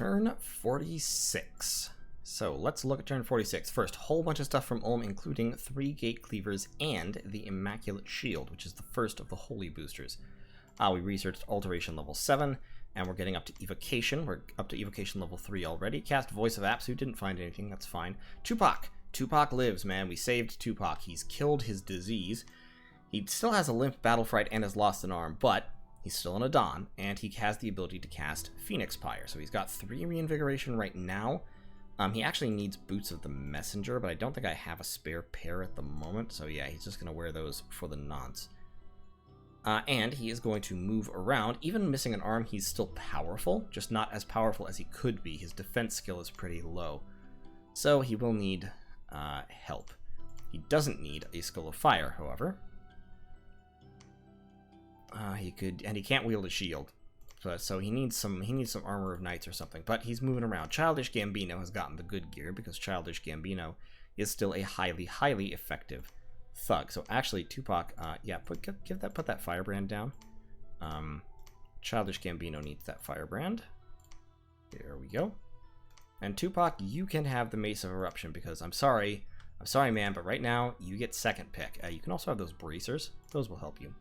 Turn 46. So let's look at turn 46. First, whole bunch of stuff from Ulm, including 3 gate cleavers and the Immaculate Shield, which is the first of the holy boosters. We researched Alteration level 7, and we're getting up to Evocation. We're up to Evocation level 3 already. Cast Voice of Apsu, didn't find anything, that's fine. Tupac. Tupac lives, man. We saved Tupac. He's killed his disease. He still has a limp battle fright and has lost an arm, but he's still in a Don, and he has the ability to cast Phoenix Pyre. So he's got 3 reinvigoration right now. He actually needs Boots of the Messenger, but I don't think I have a spare pair at the moment. So yeah, he's just going to wear those for the nonce. And he is going to move around. Even missing an arm, he's still powerful, just not as powerful as he could be. His defense skill is pretty low. So he will need help. He doesn't need a Skull of Fire, however. He can't wield a shield. So he needs some Armor of Knights or something, but he's moving around. Childish Gambino has gotten the good gear because Childish Gambino is still a highly, highly effective thug. So actually, Tupac, yeah, put that Firebrand down. Childish Gambino needs that Firebrand. There we go. And Tupac, you can have the Mace of Eruption because I'm sorry, man, but right now you get second pick. You can also have those bracers; those will help you.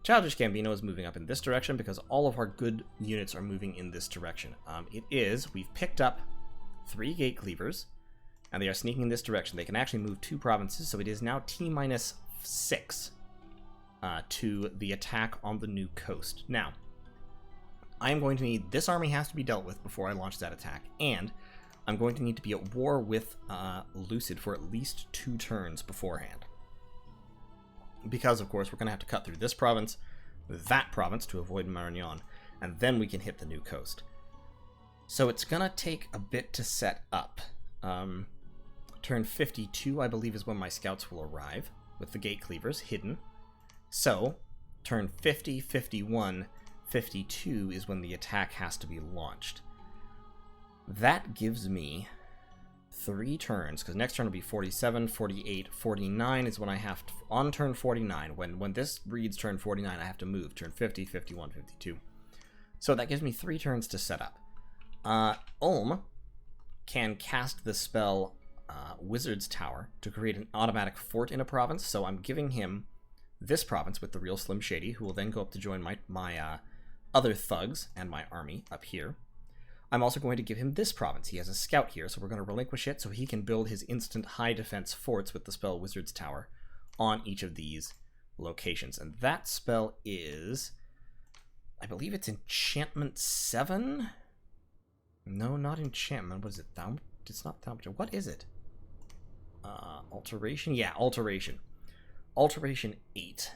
Childish Gambino is moving up in this direction because all of our good units are moving in this direction. We've picked up 3 gate cleavers, and they are sneaking in this direction. They can actually move 2 provinces, so it is now T-6 to the attack on the new coast. Now, I am going to need, this army has to be dealt with before I launch that attack, and I'm going to need to be at war with Lucid for at least 2 turns beforehand. Because, of course, we're going to have to cut through this province, that province to avoid Marignan, and then we can hit the new coast. So it's going to take a bit to set up. Turn 52, I believe, is when my scouts will arrive, with the gate cleavers hidden. So, turn 50, 51, 52 is when the attack has to be launched. That gives me 3 turns, because next turn will be 47, 48, 49 is when I have to, on turn 49, when this reads turn 49, I have to move, turn 50, 51, 52. So that gives me 3 turns to set up. Ulm can cast the spell Wizard's Tower to create an automatic fort in a province, so I'm giving him this province with the real Slim Shady, who will then go up to join my other thugs and my army up here. I'm also going to give him this province. He has a scout here, so we're going to relinquish it so he can build his instant high defense forts with the spell Wizard's Tower on each of these locations. And that spell is, I believe it's Enchantment 7? No, not Enchantment. What is it? It's not Thaumaturgy. What is it? Alteration? Yeah, Alteration. Alteration 8.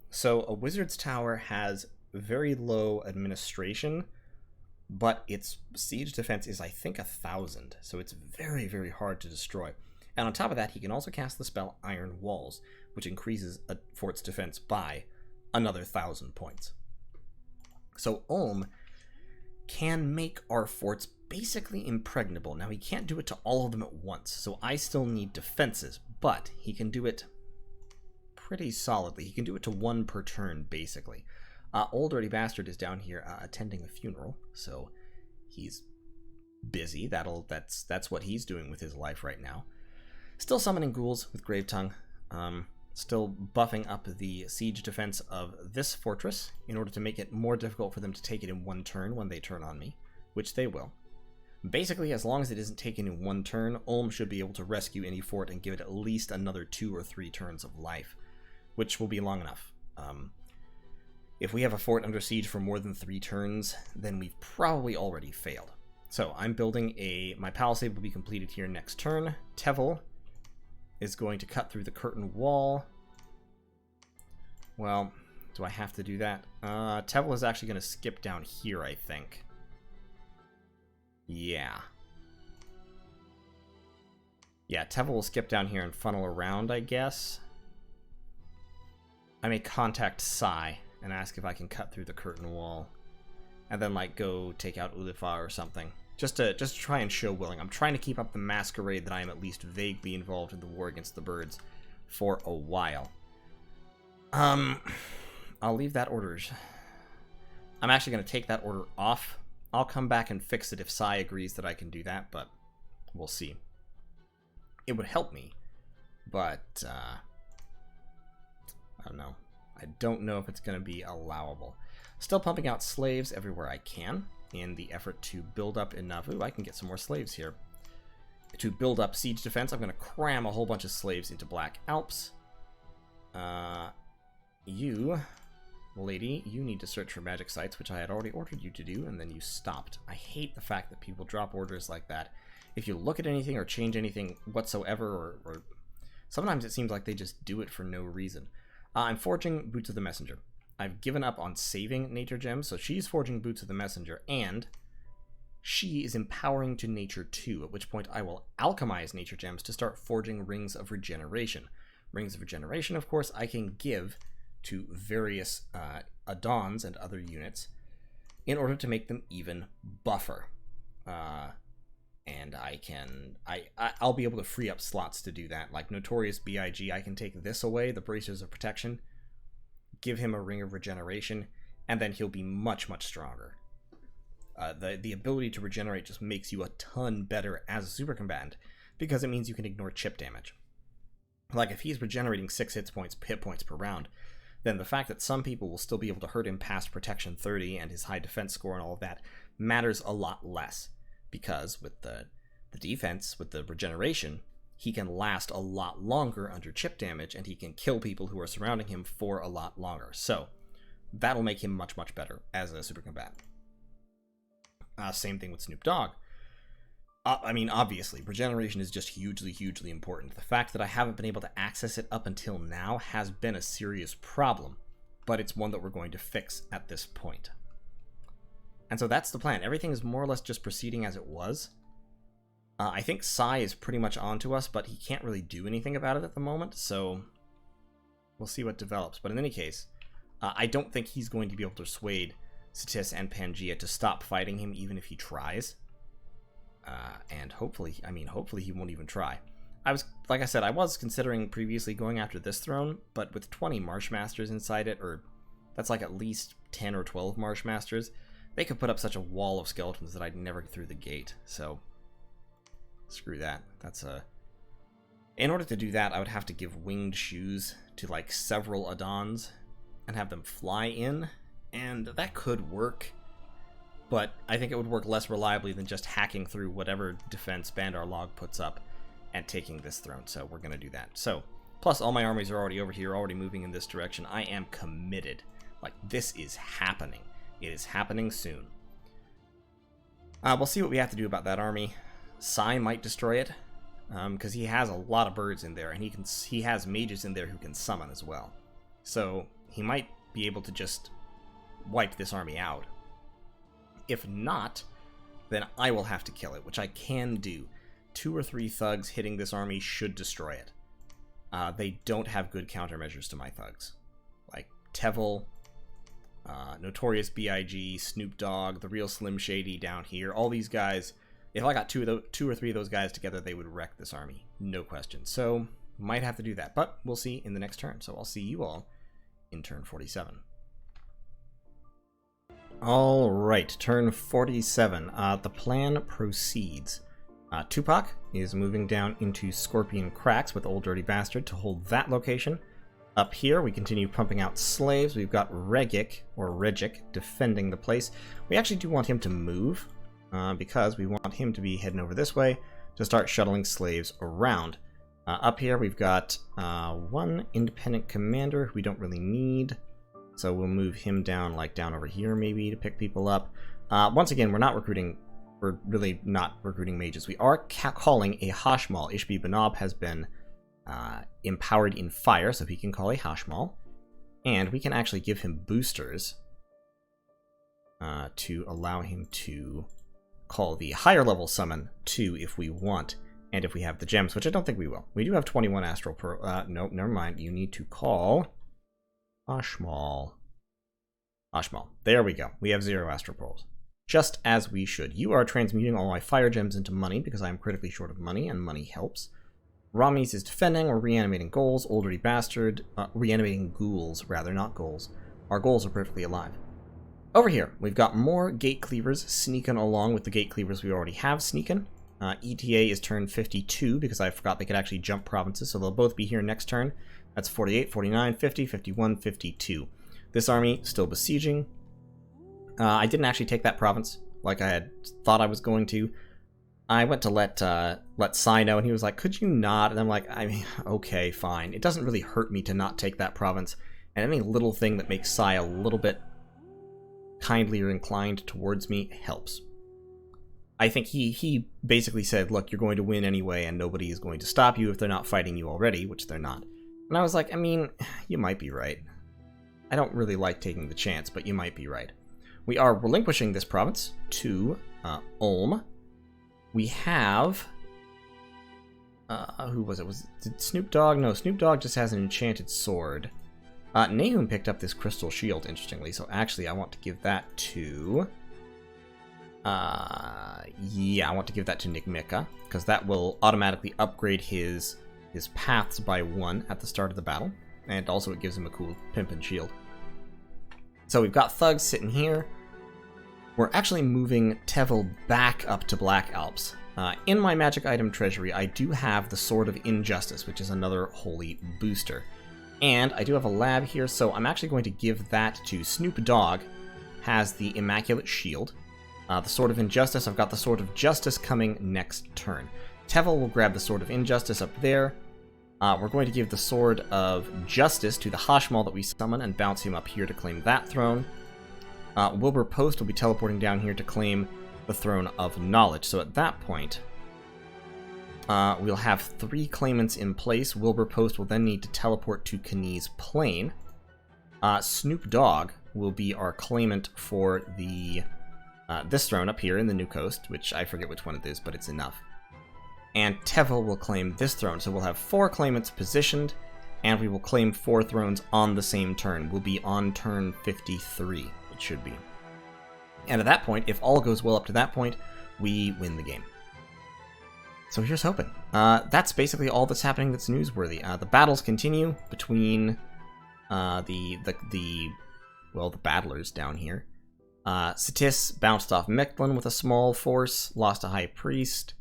So a Wizard's Tower has very low administration, but its siege defense is, I think, 1,000, so it's very, very hard to destroy. And on top of that, he can also cast the spell Iron Walls, which increases a fort's defense by another 1,000 points. So Ulm can make our forts basically impregnable. Now, he can't do it to all of them at once, so I still need defenses, but he can do it pretty solidly. He can do it to 1 per turn, basically. Old Dirty Bastard is down here attending a funeral, so he's busy. That's what he's doing with his life right now. Still summoning ghouls with Grave Tongue. Still buffing up the siege defense of this fortress in order to make it more difficult for them to take it in 1 turn when they turn on me, which they will. Basically, as long as it isn't taken in 1 turn, Ulm should be able to rescue any fort and give it at least another 2 or 3 turns of life, which will be long enough. If we have a fort under siege for more than 3 turns, then we've probably already failed. So I'm building my palisade will be completed here next turn. Tevel is going to cut through the curtain wall. Well, do I have to do that? Tevel is actually going to skip down here, I think. Yeah. Yeah, Tevel will skip down here and funnel around, I guess. I may contact Sai and ask if I can cut through the curtain wall, and then like go take out Ulifa or something, just to try and show willing. I'm trying to keep up the masquerade that I am at least vaguely involved in the war against the birds for a while. I'll leave that order. I'm actually going to take that order off I'll come back and fix it if Sai agrees that I can do that, but we'll see. It would help me, but I don't know. I don't know if it's going to be allowable. Still pumping out slaves everywhere I can in the effort to build up enough. Ooh, I can get some more slaves here. To build up siege defense, I'm going to cram a whole bunch of slaves into Black Alps. You, lady, you need to search for magic sites, which I had already ordered you to do, and then you stopped. I hate the fact that people drop orders like that. If you look at anything or change anything whatsoever, or sometimes it seems like they just do it for no reason. I'm forging Boots of the Messenger. I've given up on saving Nature Gems, so she's forging Boots of the Messenger, and she is empowering to Nature 2, at which point I will alchemize Nature Gems to start forging Rings of Regeneration. Rings of Regeneration, of course, I can give to various Adons and other units in order to make them even buffer. And I'll be able to free up slots to do that. Like Notorious BIG, I can take this away, the Bracers of Protection, give him a Ring of Regeneration, and then he'll be much, much stronger. The ability to regenerate just makes you a ton better as a super combatant, because it means you can ignore chip damage. Like, if he's regenerating 6 hit points per round, then the fact that some people will still be able to hurt him past Protection 30 and his high defense score and all of that matters a lot less. Because with the defense, with the regeneration, he can last a lot longer under chip damage, and he can kill people who are surrounding him for a lot longer. So, that'll make him much, much better as a super combatant. Same thing with Snoop Dogg. I mean, obviously, regeneration is just hugely, hugely important. The fact that I haven't been able to access it up until now has been a serious problem, but it's one that we're going to fix at this point. And so that's the plan. Everything is more or less just proceeding as it was. I think Sai is pretty much onto us, but he can't really do anything about it at the moment, so we'll see what develops. But in any case, I don't think he's going to be able to persuade Satis and Pangaea to stop fighting him, even if he tries. And hopefully he won't even try. Like I said, I was considering previously going after this throne, but with 20 Marshmasters inside it, or that's like at least 10 or 12 Marshmasters, they could put up such a wall of skeletons that I'd never get through the gate. So, screw that. In order to do that, I would have to give winged shoes to like several Adons and have them fly in, and that could work. But I think it would work less reliably than just hacking through whatever defense Bandar Log puts up and taking this throne. So we're going to do that. So, plus all my armies are already over here, already moving in this direction. I am committed. Like, this is happening. It is happening soon. We'll see what we have to do about that army. Sai might destroy it, because he has a lot of birds in there, and he has mages in there who can summon as well. So he might be able to just wipe this army out. If not, then I will have to kill it, which I can do. 2 or 3 thugs hitting this army should destroy it. They don't have good countermeasures to my thugs. Like Tevil, Notorious B.I.G., Snoop Dogg, the real Slim Shady down here. All these guys, if I got 2 or 3 of those guys together, they would wreck this army. No question. So, might have to do that. But we'll see in the next turn. So I'll see you all in turn 47. Alright, turn 47. The plan proceeds. Tupac is moving down into Scorpion Cracks with Old Dirty Bastard to hold that location. Up here, we continue pumping out slaves. We've got Regic defending the place. We actually do want him to move, because we want him to be heading over this way to start shuttling slaves around. Up here, we've got 1 independent commander who we don't really need. So we'll move him down, like down over here maybe, to pick people up. Once again, we're really not recruiting mages. We are calling a Hashmal. Ishbi Banab has been empowered in fire, so he can call a Hashmal. And we can actually give him boosters to allow him to call the higher level summon 2 if we want, and if we have the gems, which I don't think we will. We do have 21 Astral Pearl. Nope, never mind. You need to call Ashmal. There we go. We have 0 Astral Pearls. Just as we should. You are transmuting all my fire gems into money because I am critically short of money, and money helps. Ramis is defending or reanimating ghouls. Old Dirty Bastard, reanimating ghouls, rather, not ghouls. Our ghouls are perfectly alive. Over here, we've got more gate cleavers sneaking along with the gate cleavers we already have sneaking. ETA is turn 52 because I forgot they could actually jump provinces, so they'll both be here next turn. That's 48, 49, 50, 51, 52. This army still besieging. I didn't actually take that province like I had thought I was going to. I went to let Sai know, and he was like, could you not? And I'm like, I mean, okay, fine. It doesn't really hurt me to not take that province, and any little thing that makes Sai a little bit kindlier inclined towards me helps. I think he basically said, look, you're going to win anyway, and nobody is going to stop you if they're not fighting you already, which they're not. And I was like, I mean, you might be right. I don't really like taking the chance, but you might be right. We are relinquishing this province to Ulm. We have... who was it? Did Snoop Dogg? No, Snoop Dogg just has an enchanted sword. Nahum picked up this crystal shield, interestingly, so actually I want to give that to... yeah, I want to give that to Nikmika, because that will automatically upgrade his paths by 1 at the start of the battle, and also it gives him a cool pimpin' shield. So we've got thugs sitting here. We're actually moving Tevel back up to Black Alps. In my magic item treasury, I do have the Sword of Injustice, which is another holy booster. And I do have a lab here, so I'm actually going to give that to Snoop Dogg, has the Immaculate Shield. The Sword of Injustice, I've got the Sword of Justice coming next turn. Tevel will grab the Sword of Injustice up there. We're going to give the Sword of Justice to the Hashmal that we summon and bounce him up here to claim that throne. Wilbur Post will be teleporting down here to claim the Throne of Knowledge. So at that point, we'll have 3 claimants in place. Wilbur Post will then need to teleport to Kani's Plain. Snoop Dogg will be our claimant for the this throne up here in the New Coast, which I forget which one it is, but it's enough. And Tevel will claim this throne. So we'll have 4 claimants positioned, and we will claim 4 thrones on the same turn. We'll be on turn 53, it should be. And at that point, if all goes well up to that point, we win the game. So here's hoping. That's basically all that's happening that's newsworthy. The battles continue between the battlers down here. Satis bounced off Mechlin with a small force, lost a High Priest.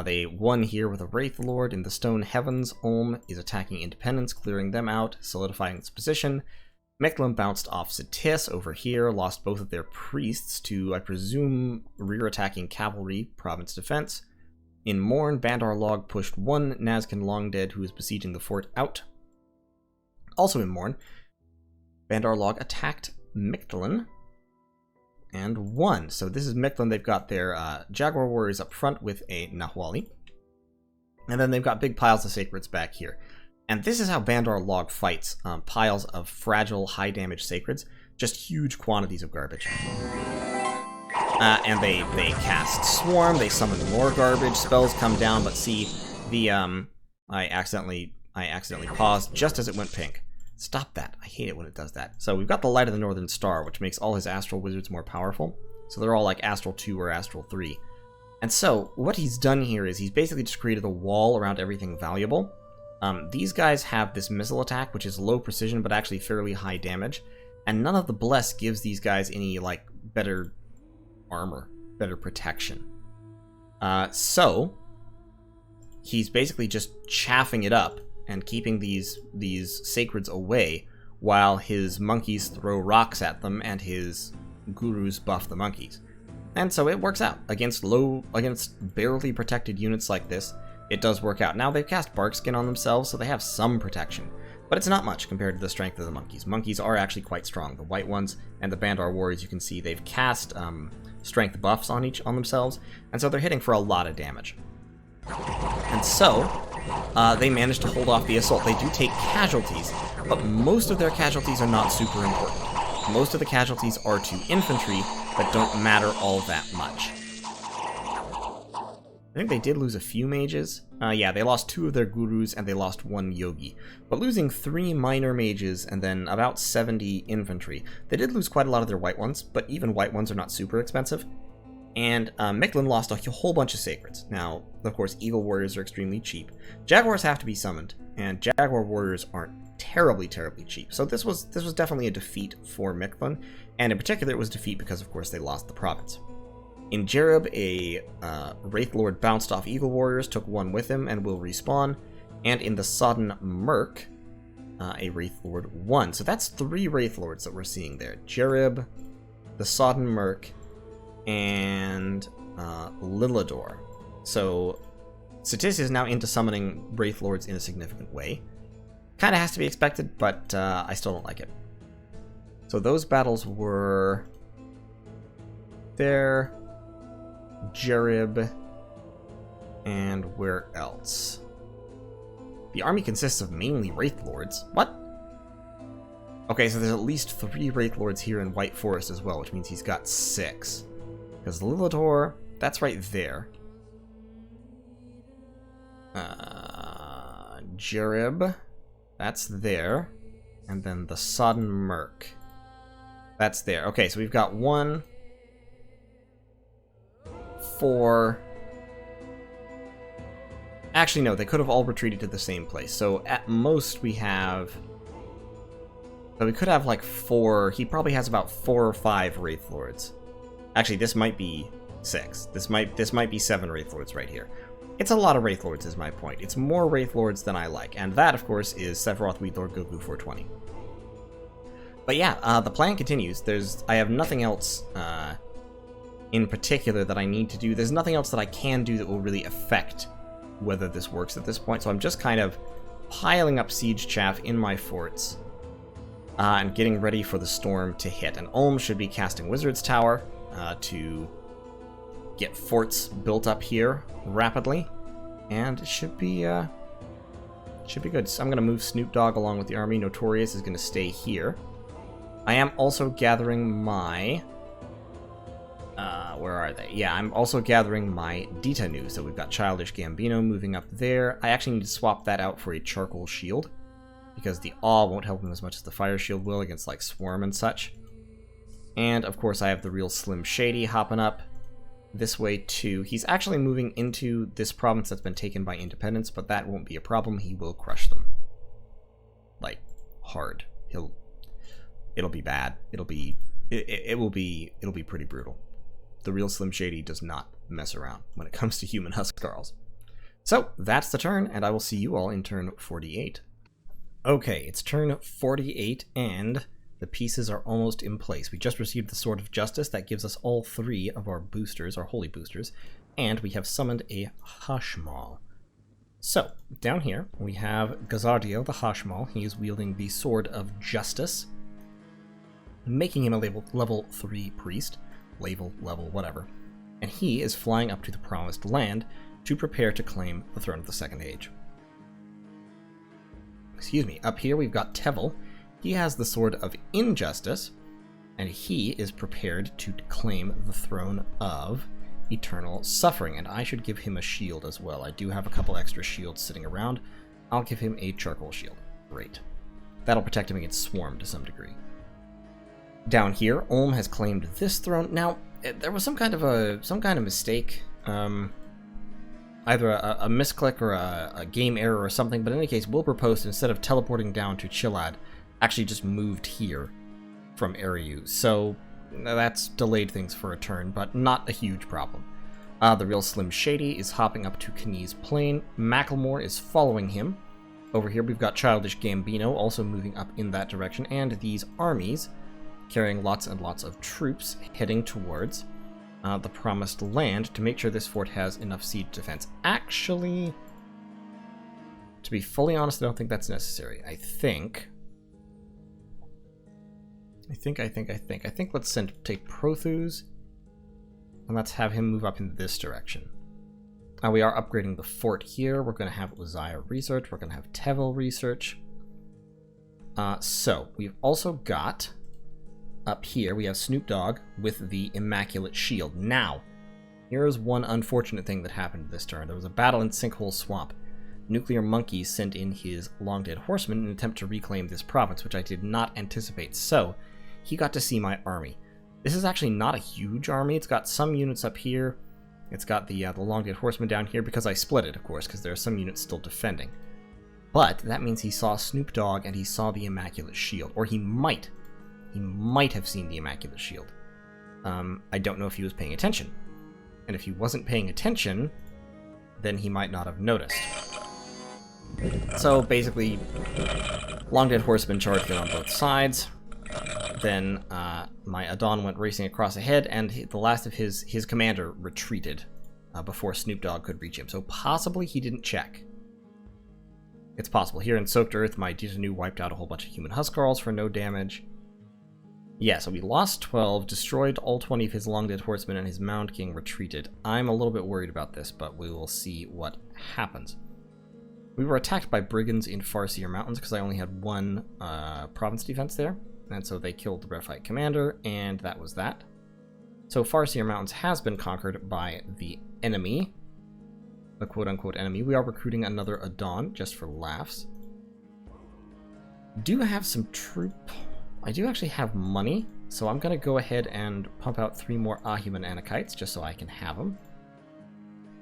They won here with a Wraith Lord in the Stone Heavens. Ulm is attacking Independence, clearing them out, solidifying its position. Mechlin bounced off Satis over here, lost both of their priests to, I presume, rear-attacking cavalry, province defense. In Morn, Bandar Log pushed 1 Nazcan Longdead who is besieging the fort out. Also in Morn, Bandar Log attacked Mechlin and won. So this is Mechlin. They've got their Jaguar Warriors up front with a Nahwali. And then they've got big piles of Sacreds back here. And this is how Bandar Log fights. Piles of fragile, high-damage Sacreds. Just huge quantities of garbage. And they cast Swarm. They summon more garbage. Spells come down, but see, the I accidentally paused just as it went pink. Stop that. I hate it when it does that. So we've got the Light of the Northern Star, which makes all his Astral Wizards more powerful. So they're all like Astral 2 or Astral 3. And so what he's done here is he's basically just created a wall around everything valuable. These guys have this missile attack, which is low precision, but actually fairly high damage. And none of the Bless gives these guys any, like, better armor, better protection. So he's basically just chaffing it up and keeping these Sacreds away while his monkeys throw rocks at them and his gurus buff the monkeys. And so it works out. Against barely protected units like this, it does work out. Now they've cast Barkskin on themselves, so they have some protection. But it's not much compared to the strength of the monkeys. Monkeys are actually quite strong. The white ones and the Bandar Warriors, you can see they've cast strength buffs on themselves, and so they're hitting for a lot of damage. And so, they managed to hold off the assault. They do take casualties, but most of their casualties are not super important. Most of the casualties are to infantry that don't matter all that much. I think they did lose a few mages. Yeah, they lost 2 of their gurus and they lost 1 yogi. But losing 3 minor mages and then about 70 infantry. They did lose quite a lot of their white ones, but even white ones are not super expensive. And Mechlin lost a whole bunch of Sacreds. Now, of course, Eagle Warriors are extremely cheap. Jaguars have to be summoned, and Jaguar Warriors aren't terribly, terribly cheap. So this was definitely a defeat for Mictlan, and in particular it was a defeat because, of course, they lost the province. In Jerib, a Wraith Lord bounced off Eagle Warriors, took one with him, and will respawn. And in the Sodden Merc, a Wraith Lord won. So that's 3 Wraith Lords that we're seeing there. Jerib, the Sodden Merc, and Lilidor. So Satis is now into summoning Wraith Lords in a significant way. Kind of has to be expected, but I still don't like it. So those battles were there, Jerib, and where else? The army consists of mainly Wraith Lords. What? Okay, so there's at least 3 Wraith Lords here in White Forest as well, which means he's got 6. Because Lilidor, that's right there. Jerib, that's there. And then the Sodden Merc. That's there. Okay, so we've got 1, 4... Actually, no, they could have all retreated to the same place. So at most we have... So we could have like 4... He probably has about 4 or 5 Wraith Lords. Actually, this might be 6. This might be 7 Wraith Lords right here. It's a lot of Wraith Lords is my point. It's more Wraith Lords than I like. And that, of course, is Sephiroth Wheatlord Goku 420. But yeah, the plan continues. I have nothing else in particular that I need to do. There's nothing else that I can do that will really affect whether this works at this point. So I'm just kind of piling up siege chaff in my forts and getting ready for the storm to hit. And Ulm should be casting Wizard's Tower to get forts built up here rapidly, and it should be good. So I'm going to move Snoop Dogg along with the army. Notorious is going to stay here. I am also gathering my... where are they? Yeah, I'm also gathering my Ditanu. So we've got Childish Gambino moving up there. I actually need to swap that out for a Charcoal Shield, because the Awe won't help him as much as the Fire Shield will against, like, Swarm and such. And, of course, I have the real Slim Shady hopping up this way, too. He's actually moving into this province that's been taken by independence, but that won't be a problem. He will crush them. Like, hard. It'll be bad. It'll be pretty brutal. The real Slim Shady does not mess around when it comes to human Huskarls. So, that's the turn, and I will see you all in turn 48. Okay, it's turn 48, and the pieces are almost in place. We just received the Sword of Justice. That gives us all 3 of our boosters, our holy boosters, and we have summoned a Hashmal. So, down here, we have Gazardio, the Hashmal. He is wielding the Sword of Justice, making him a level 3 priest. Level, whatever. And he is flying up to the Promised Land to prepare to claim the Throne of the Second Age. Excuse me. Up here we've got Tevel. He has the Sword of Injustice, and he is prepared to claim the Throne of Eternal Suffering, and I should give him a shield as well. I do have a couple extra shields sitting around. I'll give him a Charcoal Shield. Great. That'll protect him against Swarm to some degree. Down here, Ulm has claimed this throne. Now, there was some kind of mistake, either a misclick or a game error or something, but in any case, Wilbur Post, instead of teleporting down to Chilad, actually just moved here from Ariu. So that's delayed things for a turn, but not a huge problem. The real Slim Shady is hopping up to Knees Plain. Macklemore is following him. Over here, we've got Childish Gambino also moving up in that direction, and these armies carrying lots and lots of troops heading towards the Promised Land to make sure this fort has enough siege defense. Actually, to be fully honest, I don't think that's necessary. I think let's take Prothus, and let's have him move up in this direction. We are upgrading the fort here. We're going to have Uzziah research. We're going to have Tevel research. So, we've also got... Up here, we have Snoop Dogg with the Immaculate Shield. Now, here's one unfortunate thing that happened this turn. There was a battle in Sinkhole Swamp. Nuclear Monkey sent in his Long-Dead Horseman in an attempt to reclaim this province, which I did not anticipate, so he got to see my army. This is actually not a huge army. It's got some units up here. It's got the Long-Dead Horseman down here, because I split it, of course, because there are some units still defending. But that means he saw Snoop Dogg and he saw the Immaculate Shield. Or he might have seen the Immaculate Shield. I don't know if he was paying attention. And if he wasn't paying attention, then he might not have noticed. So basically, Long Dead Horseman charged in on both sides. Then my Adon went racing across ahead, and the last of his commander retreated before Snoop Dogg could reach him. So possibly he didn't check. It's possible. Here in Soaked Earth, my Ditanu wiped out a whole bunch of human Huskarls for no damage. Yeah, so we lost 12, destroyed all 20 of his Long Dead Horsemen, and his Mound King retreated. I'm a little bit worried about this, but we will see what happens. We were attacked by brigands in Farseer Mountains because I only had one province defense there, and so they killed the Brephite commander, and that was that. So Farseer Mountains has been conquered by the enemy, the quote-unquote enemy. We are recruiting another Adon, just for laughs. Do have some troop... I do actually have money, so I'm going to go ahead and pump out 3 more Ahuman Anakites, just so I can have them.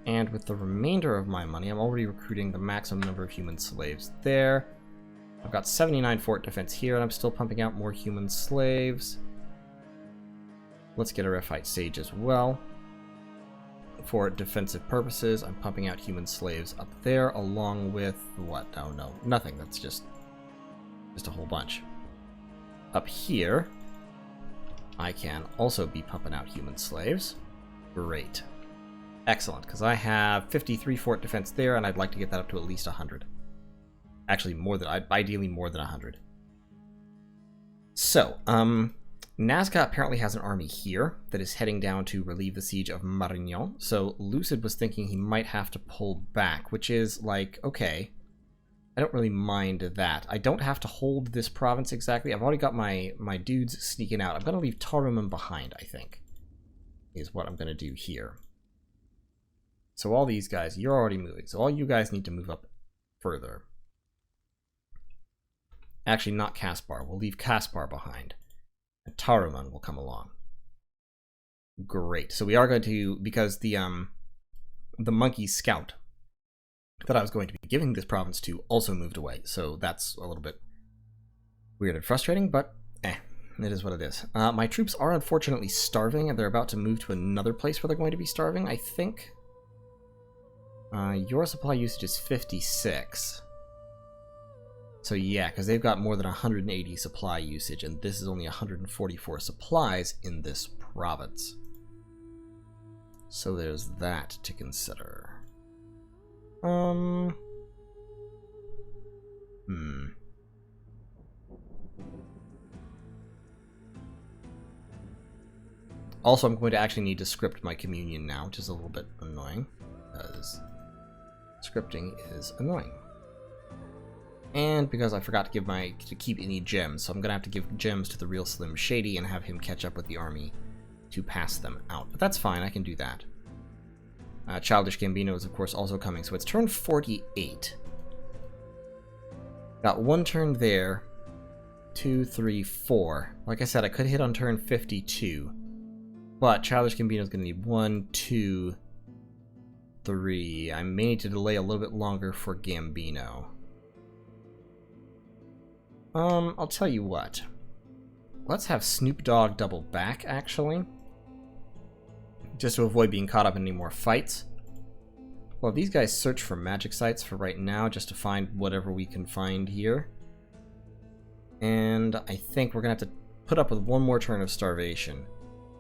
And with the remainder of my money, I'm already recruiting the maximum number of human slaves there. I've got 79 fort defense here, and I'm still pumping out more human slaves. Let's get a Rephite Sage as well. For defensive purposes, I'm pumping out human slaves up there, along with what? Oh no, nothing. That's just a whole bunch. Up here, I can also be pumping out human slaves. Great. Excellent, because I have 53 fort defense there, and I'd like to get that up to at least 100. Actually, ideally more than 100. So, Nazca apparently has an army here that is heading down to relieve the siege of Marignan. So Lucid was thinking he might have to pull back, which is like, okay, I don't really mind that. I don't have to hold this province exactly. I've already got my dudes sneaking out. I'm going to leave Taruman behind, I think, is what I'm going to do here. So all these guys, you're already moving. So all you guys need to move up further. Actually, not Caspar. We'll leave Caspar behind. And Taruman will come along. Great. So we are going to, because the monkey scout that I was going to be giving this province to also moved away. So that's a little bit weird and frustrating, but it is what it is. My troops are unfortunately starving, and they're about to move to another place where they're going to be starving, I think. Your supply usage is 56. So yeah, because they've got more than 180 supply usage, and this is only 144 supplies in this province. So there's that to consider. Also, I'm going to actually need to script my communion now, which is a little bit annoying, because scripting is annoying. And because I forgot to keep any gems, so I'm gonna have to give gems to the real Slim Shady and have him catch up with the army to pass them out. But that's fine, I can do that. Childish Gambino is of course also coming, so it's turn 48. Got one turn there, 2, 3, 4. Like I said, I could hit on turn 52, but Childish Gambino is gonna need 1, 2, 3. I may need to delay a little bit longer for Gambino. I'll tell you what. Let's have Snoop Dogg double back, actually. Just to avoid being caught up in any more fights. Well, these guys search for magic sites for right now, just to find whatever we can find here. And I think we're gonna have to put up with one more turn of starvation.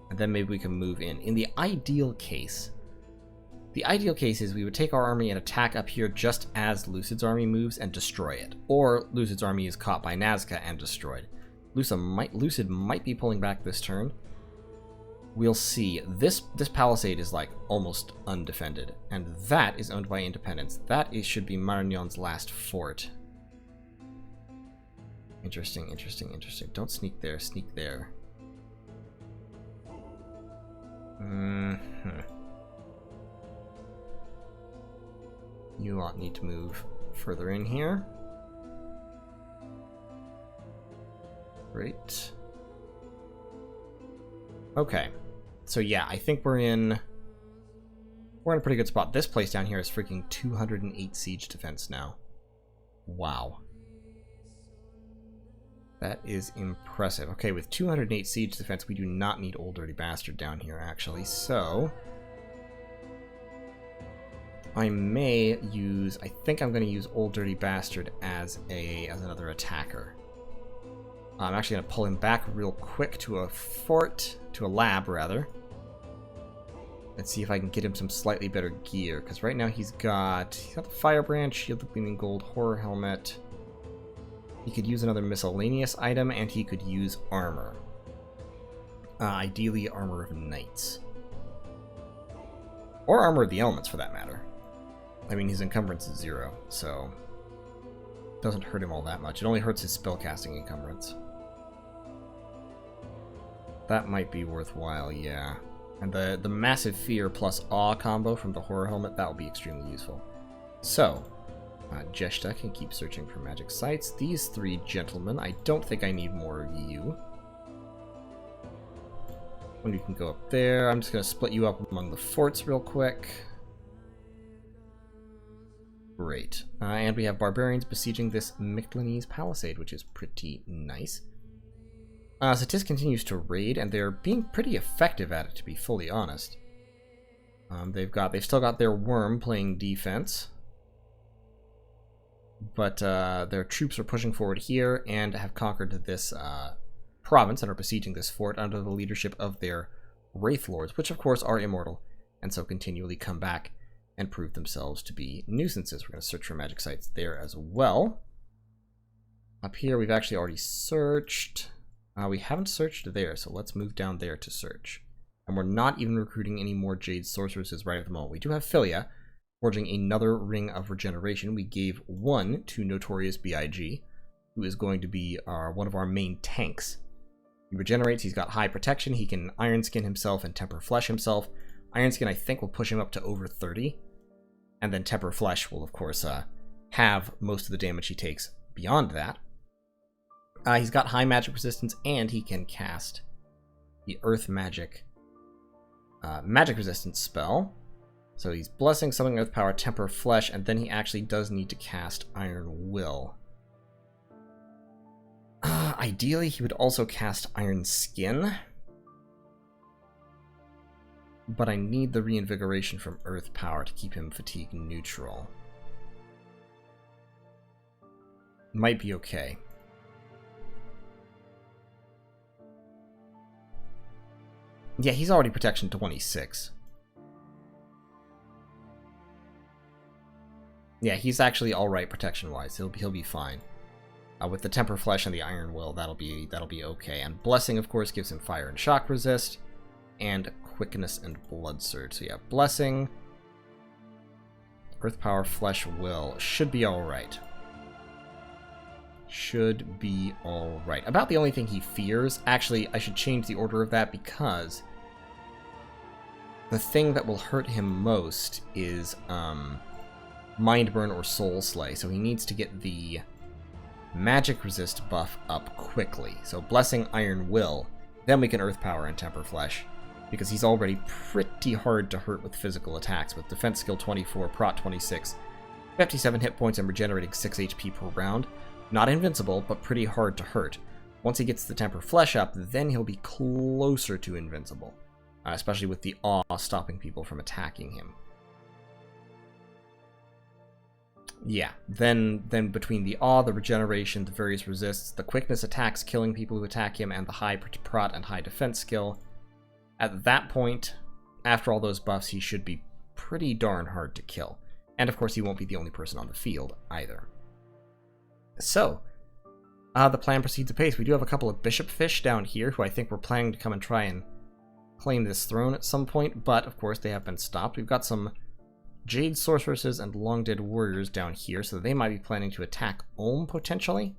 And then maybe we can move in. In the ideal case is we would take our army and attack up here just as Lucid's army moves and destroy it. Or Lucid's army is caught by Nazca and destroyed. Lucid might be pulling back this turn. We'll see. This palisade is like almost undefended, and that is owned by Independence. That should be Marignon's last fort. Interesting, interesting, interesting. Don't sneak there, sneak there. You lot need to move further in here. Great. Okay. So yeah, I think we're in a pretty good spot. This place down here is freaking 208 siege defense now. Wow. That is impressive. Okay, with 208 siege defense, we do not need Old Dirty Bastard down here, actually. So I may use... I think I'm going to use Old Dirty Bastard as another attacker. I'm actually going to pull him back real quick to a fort, to a lab, rather. Let's see if I can get him some slightly better gear, because right now he's got the Firebrand, Shield of Gleaming Gold, Horror Helmet. He could use another miscellaneous item, and he could use armor. Ideally, Armor of Knights. Or Armor of the Elements, for that matter. I mean, his encumbrance is 0, so it doesn't hurt him all that much. It only hurts his spellcasting encumbrance. That might be worthwhile, yeah. And the Massive Fear plus Awe combo from the Horror Helmet, that will be extremely useful. So, Jeshta can keep searching for magic sites. These 3 gentlemen, I don't think I need more of you. When you can go up there, I'm just going to split you up among the forts real quick. Great. And we have barbarians besieging this Mictlanese palisade, which is pretty nice. Satis continues to raid, and they're being pretty effective at it, to be fully honest. They've still got their worm playing defense, but their troops are pushing forward here and have conquered this province and are besieging this fort under the leadership of their Wraith Lords, which of course are immortal, and so continually come back and prove themselves to be nuisances. We're going to search for magic sites there as well. Up here we've actually already searched. We haven't searched there, so let's move down there to search. And we're not even recruiting any more Jade Sorceresses right at the moment. We do have Philia forging another Ring of Regeneration. We gave one to Notorious B.I.G., who is going to be one of our main tanks. He regenerates, he's got high protection, he can Iron Skin himself and Temper Flesh himself. Iron Skin, I think, will push him up to over 30. And then Temper Flesh will, of course, have most of the damage he takes beyond that. He's got high magic resistance, and he can cast the Earth Magic magic resistance spell. So he's Blessing, Summoning Earth Power, Temper Flesh, and then he actually does need to cast Iron Will. Ideally, he would also cast Iron Skin. But I need the Reinvigoration from Earth Power to keep him fatigue neutral. Might be okay. Yeah, he's already protection 26. Yeah, he's actually alright protection-wise. He'll be fine. With the Temper Flesh and the Iron Will, that'll be okay. And Blessing, of course, gives him Fire and Shock Resist, and Quickness and Blood Surge. So yeah, Blessing, Earth Power, Flesh, Will should be alright. Should be alright. About the only thing he fears, actually, I should change the order of that, because the thing that will hurt him most is Mind Burn or Soul Slay, so he needs to get the Magic Resist buff up quickly. So Blessing, Iron Will, then we can Earth Power and Temper Flesh, because he's already pretty hard to hurt with physical attacks, with Defense Skill 24, Prot 26, 57 hit points, and regenerating 6 HP per round. Not invincible, but pretty hard to hurt. Once he gets the Temper Flesh up, then he'll be closer to invincible, especially with the Awe stopping people from attacking him. Yeah, then between the Awe, the Regeneration, the various resists, the Quickness attacks killing people who attack him, and the high Prot and high defense skill, at that point, after all those buffs, he should be pretty darn hard to kill. And of course, he won't be the only person on the field either. So, the plan proceeds apace. We do have a couple of Bishop Fish down here, who I think were planning to come and try and claim this throne at some point, but of course they have been stopped. We've got some Jade Sorceresses and Long Dead Warriors down here, so they might be planning to attack Ulm, potentially.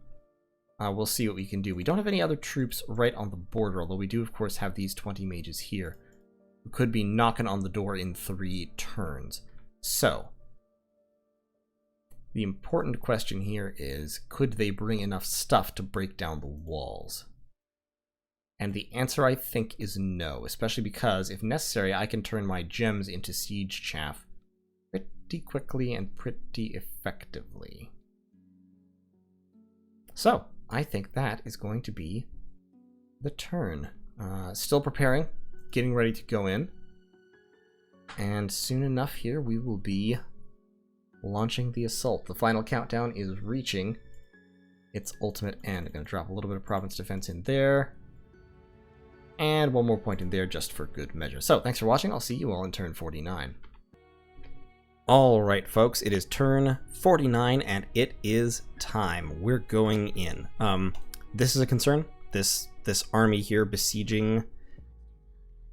We'll see what we can do. We don't have any other troops right on the border, although we do, of course, have these 20 mages here, who could be knocking on the door in 3 turns. So, the important question here is, could they bring enough stuff to break down the walls? And the answer, I think, is no, especially because, if necessary, I can turn my gems into siege chaff pretty quickly and pretty effectively. So, I think that is going to be the turn. Still preparing, getting ready to go in. And soon enough here, we will be launching the assault. The final countdown is reaching its ultimate end. I'm going to drop a little bit of province defense in there. And one more point in there just for good measure. So, thanks for watching. I'll see you all in turn 49. Alright, folks, it is turn 49, and it is time. We're going in. This is a concern. This army here besieging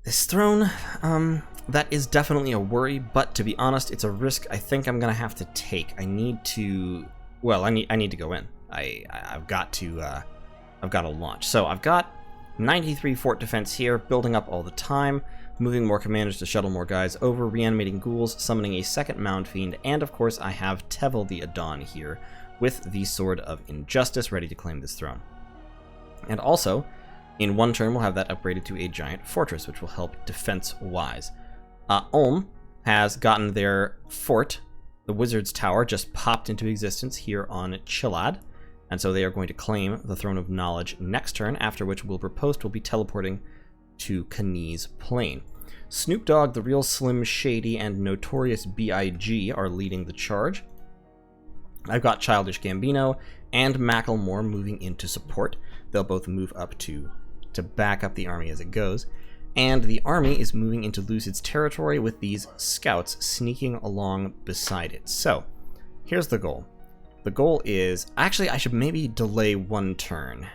this throne, that is definitely a worry, but to be honest, it's a risk I think I'm gonna have to take. I need to, well, I need to go in. I've got to launch. So I've got 93 fort defense here, building up all the time, moving more commanders to shuttle more guys over, reanimating ghouls, summoning a second Mound Fiend, and of course I have Tevel the Adon here with the Sword of Injustice ready to claim this throne. And also, in one turn we'll have that upgraded to a giant fortress, which will help defense-wise. Ulm has gotten their fort, the Wizard's Tower, just popped into existence here on Chilad, and so they are going to claim the Throne of Knowledge next turn, after which Wilbur Post will be teleporting to Kani's Plain. Snoop Dogg, the Real Slim Shady, and Notorious B.I.G. are leading the charge. I've got Childish Gambino and Macklemore moving into support. They'll both move up to back up the army as it goes. And the army is moving into Lucid's territory with these scouts sneaking along beside it. So, here's the goal. The goal is... Actually, I should maybe delay one turn.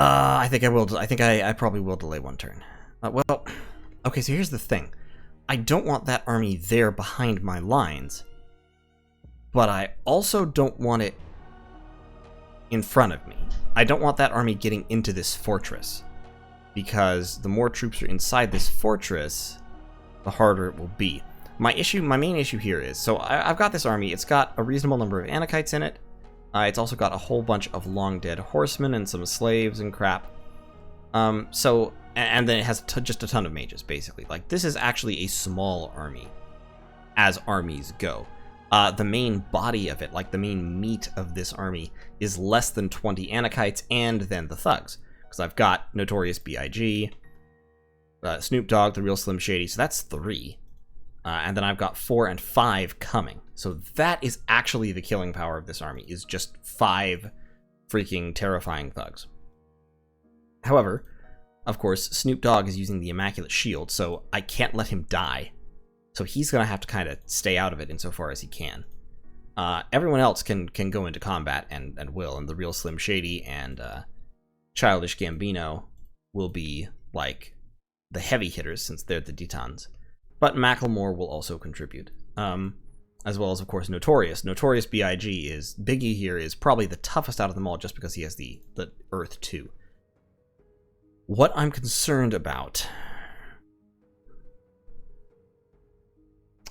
I think I will. I think I probably will delay one turn. Well, okay, so here's the thing. I don't want that army there behind my lines, but I also don't want it in front of me. I don't want that army getting into this fortress, because the more troops are inside this fortress, the harder it will be. My main issue here is, so I've got this army, it's got a reasonable number of Anakites in it, it's also got a whole bunch of long dead horsemen and some slaves and crap. And then it has just a ton of mages, basically. Like, this is actually a small army, as armies go. The main body of it, like the main meat of this army, is less than 20 Anakites, and then the thugs. Because I've got Notorious B.I.G., Snoop Dogg, the Real Slim Shady, so that's 3. And then I've got 4 and 5 coming. So that is actually the killing power of this army, is just 5 freaking terrifying thugs. However, of course, Snoop Dogg is using the Immaculate Shield, so I can't let him die. So he's going to have to kind of stay out of it insofar as he can. Everyone else can go into combat and will, and the Real Slim Shady and Childish Gambino will be, like, the heavy hitters, since they're the Detons. But Macklemore will also contribute. As well as, of course, Notorious. Notorious B.I.G. Biggie here is probably the toughest out of them all, just because he has the Earth 2. What I'm concerned about...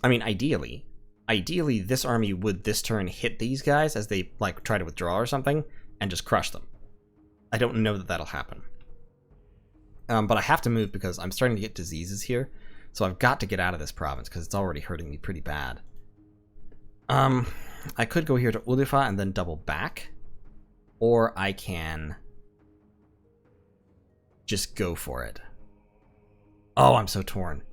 I mean, ideally, this army would this turn hit these guys as they, like, try to withdraw or something, and just crush them. I don't know that that'll happen. But I have to move because I'm starting to get diseases here, so I've got to get out of this province because it's already hurting me pretty bad. I could go here to Ulifa and then double back, or I can just go for it. Oh, I'm so torn.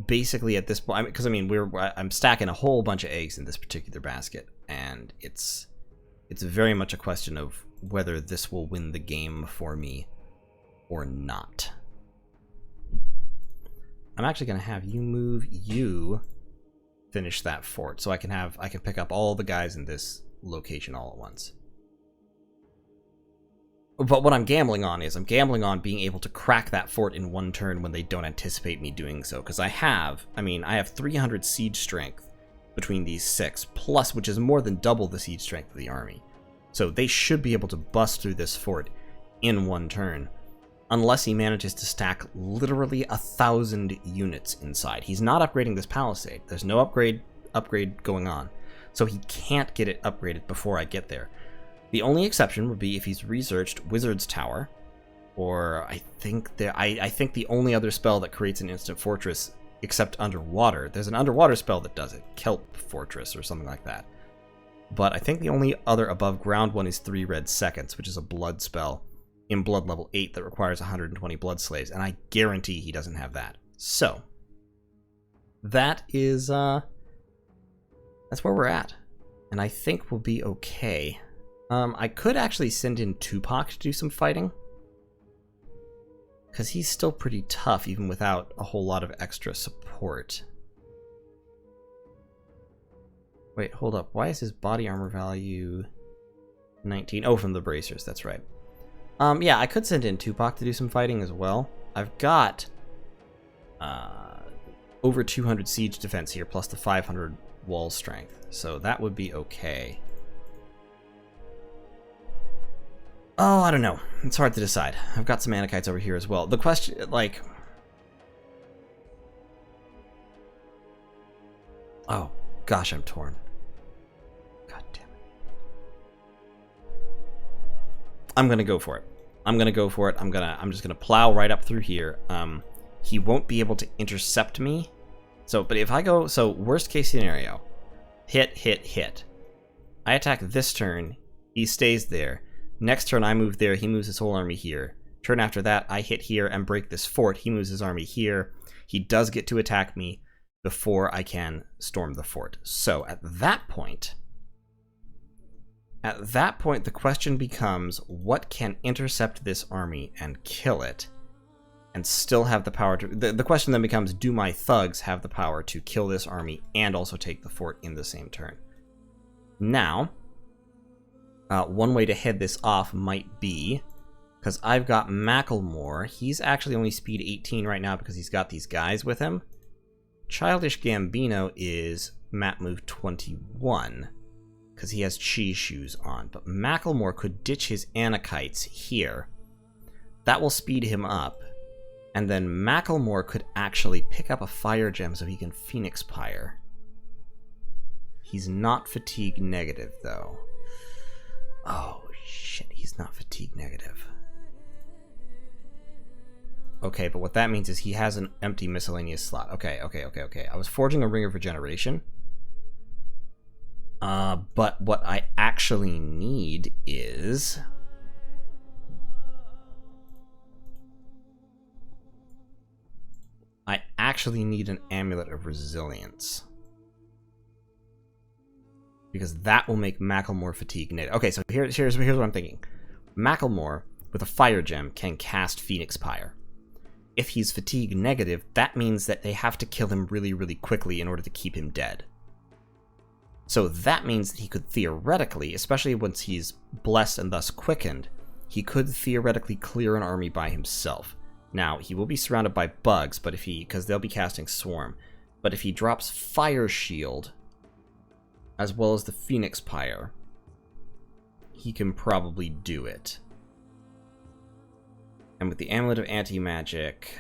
Basically at this point, because I mean, I'm stacking a whole bunch of eggs in this particular basket, and it's very much a question of whether this will win the game for me or not. I'm actually going to have you finish that fort, so I can pick up all the guys in this location all at once. But what I'm gambling on is being able to crack that fort in one turn when they don't anticipate me doing so, because I have 300 siege strength between these 6, plus, which is more than double the siege strength of the army. So they should be able to bust through this fort in one turn, unless he manages to stack literally 1,000 units inside. He's not upgrading this palisade. There's no upgrade going on, so he can't get it upgraded before I get there. The only exception would be if he's researched Wizard's Tower, or I think the only other spell that creates an instant fortress except underwater. There's an underwater spell that does it, Kelp Fortress or something like that. But I think the only other above ground one is 3 red seconds, which is a blood spell in blood level 8 that requires 120 blood slaves, and I guarantee he doesn't have that. So that is that's where we're at, and I think we'll be okay. I could actually send in Tupac to do some fighting, because he's still pretty tough even without a whole lot of extra support. Wait, hold up. Why is his body armor value 19? Oh, from the bracers, that's right. Yeah, I could send in Tupac to do some fighting as well. I've got over 200 siege defense here, plus the 500 wall strength, so that would be okay. Oh, I don't know. It's hard to decide. I've got some Anakites over here as well. The question, like... Oh, gosh, I'm torn. God damn it. I'm gonna go for it. I'm just gonna plow right up through here. He won't be able to intercept me. So, but if I go... So, worst case scenario. Hit, hit, hit. I attack this turn. He stays there. Next turn I move there, he moves his whole army here. Turn after that, I hit here and break this fort. He moves his army here. He does get to attack me before I can storm the fort. So at that point, the question becomes, what can intercept this army and kill it and still have the power to... The question then becomes, do my thugs have the power to kill this army and also take the fort in the same turn? Now... one way to head this off might be, because I've got Macklemore. He's actually only speed 18 right now because he's got these guys with him. Childish Gambino is map move 21 because he has cheese shoes on. But Macklemore could ditch his Anakites here. That will speed him up. And then Macklemore could actually pick up a fire gem so he can Phoenix Pyre. He's not fatigue negative though. Oh, shit, he's not fatigue negative. Okay, but what that means is he has an empty miscellaneous slot. Okay. I was forging a Ring of Regeneration. But what I actually need is... I actually need an Amulet of Resilience. Because that will make Macklemore fatigue negative. Okay, so here's what I'm thinking. Macklemore, with a fire gem, can cast Phoenix Pyre. If he's fatigue negative, that means that they have to kill him really, really quickly in order to keep him dead. So that means that he could theoretically, especially once he's blessed and thus quickened, he could theoretically clear an army by himself. Now, he will be surrounded by bugs, but because they'll be casting Swarm. But if he drops Fire Shield... as well as the Phoenix Pyre, he can probably do it. And with the Amulet of Anti-Magic,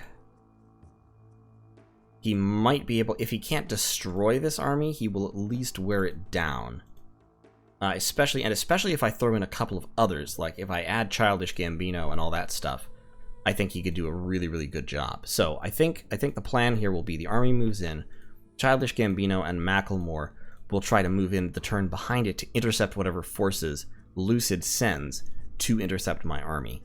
he might be able... If he can't destroy this army, he will at least wear it down. Especially if I throw in a couple of others, like if I add Childish Gambino and all that stuff, I think he could do a really, really good job. So I think the plan here will be the army moves in, Childish Gambino and Macklemore will try to move in the turn behind it to intercept whatever forces Lucid sends to intercept my army.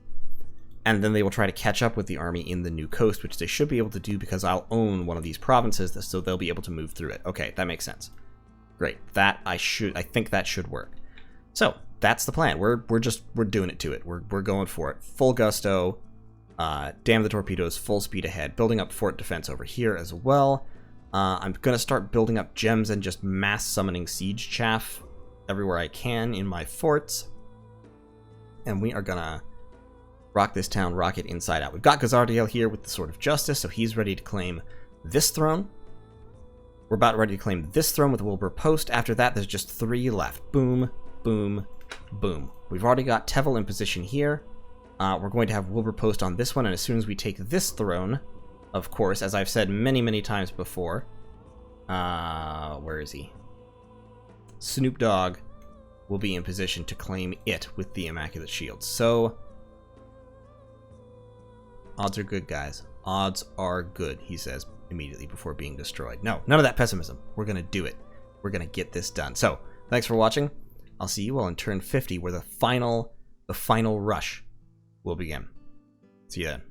And then they will try to catch up with the army in the new coast, which they should be able to do because I'll own one of these provinces, so they'll be able to move through it. Okay, that makes sense. Great. I think that should work. So, that's the plan. We're doing it to it. We're going for it. Full gusto, damn the torpedoes, full speed ahead, building up fort defense over here as well. I'm going to start building up gems and just mass summoning siege chaff everywhere I can in my forts. And we are going to rock this town, rock it inside out. We've got Gazardiel here with the Sword of Justice, so he's ready to claim this throne. We're about ready to claim this throne with Wilbur Post. After that, there's just 3 left. Boom, boom, boom. We've already got Tevel in position here. We're going to have Wilbur Post on this one, and as soon as we take this throne, of course, as I've said many, many times before, where is he? Snoop Dogg will be in position to claim it with the Immaculate Shield. So, odds are good, guys. Odds are good, he says immediately before being destroyed. No, none of that pessimism. We're going to do it. We're going to get this done. So, thanks for watching. I'll see you all in turn 50, where the final rush will begin. See you then.